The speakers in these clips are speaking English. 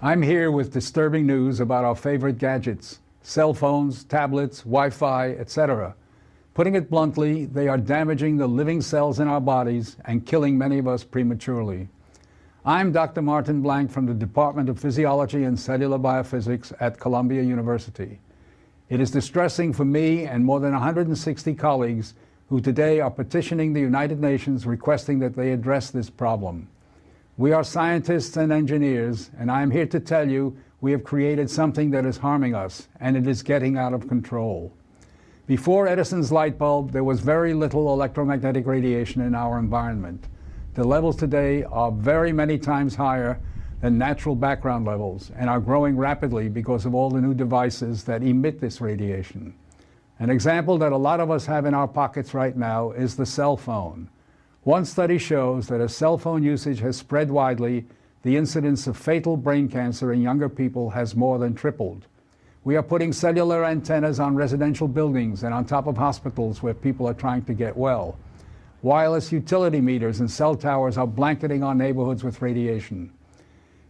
I'm here with disturbing news about our favorite gadgets, cell phones, tablets, Wi-Fi, etc. Putting it bluntly, they are damaging the living cells in our bodies and killing many of us prematurely. I'm Dr. Martin Blank from the Department of Physiology and Cellular Biophysics at Columbia University. It is distressing for me and more than 160 colleagues who today are petitioning the United Nations requesting that they address this problem. We are scientists and engineers, and I am here to tell you we have created something that is harming us, and it is getting out of control. Before Edison's light bulb, there was very little electromagnetic radiation in our environment. The levels today are very many times higher than natural background levels and are growing rapidly because of all the new devices that emit this radiation. An example that a lot of us have in our pockets right now is the cell phone. One study shows that as cell phone usage has spread widely, the incidence of fatal brain cancer in younger people has more than tripled. We are putting cellular antennas on residential buildings and on top of hospitals where people are trying to get well. Wireless utility meters and cell towers are blanketing our neighborhoods with radiation.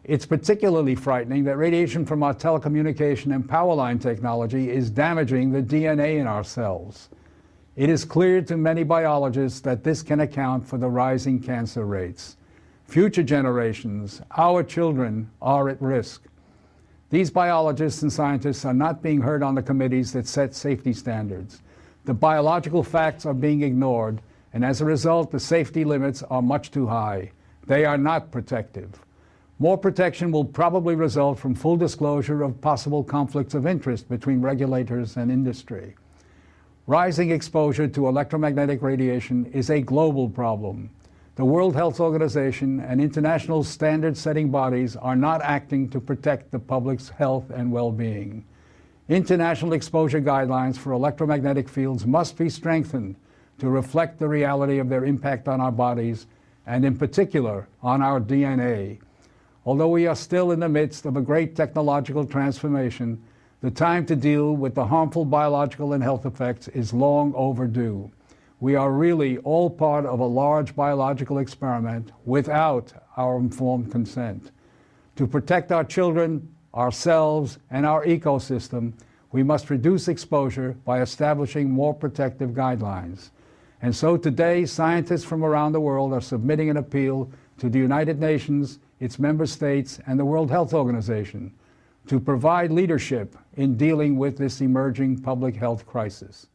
It's particularly frightening that radiation from our telecommunication and power line technology is damaging the DNA in our cells. It is clear to many biologists that this can account for the rising cancer rates. Future generations, our children, are at risk. These biologists and scientists are not being heard on the committees that set safety standards. The biological facts are being ignored, and as a result, the safety limits are much too high. They are not protective. More protection will probably result from full disclosure of possible conflicts of interest between regulators and industry. Rising exposure to electromagnetic radiation is a global problem. The World Health Organization and international standard-setting bodies are not acting to protect the public's health and well-being. International exposure guidelines for electromagnetic fields must be strengthened to reflect the reality of their impact on our bodies and, in particular, on our DNA. Although we are still in the midst of a great technological transformation, the time to deal with the harmful biological and health effects is long overdue. We are really all part of a large biological experiment without our informed consent. To protect our children, ourselves, and our ecosystem, we must reduce exposure by establishing more protective guidelines. And so today, scientists from around the world are submitting an appeal to the United Nations, its member states, and the World Health Organization to provide leadership in dealing with this emerging public health crisis.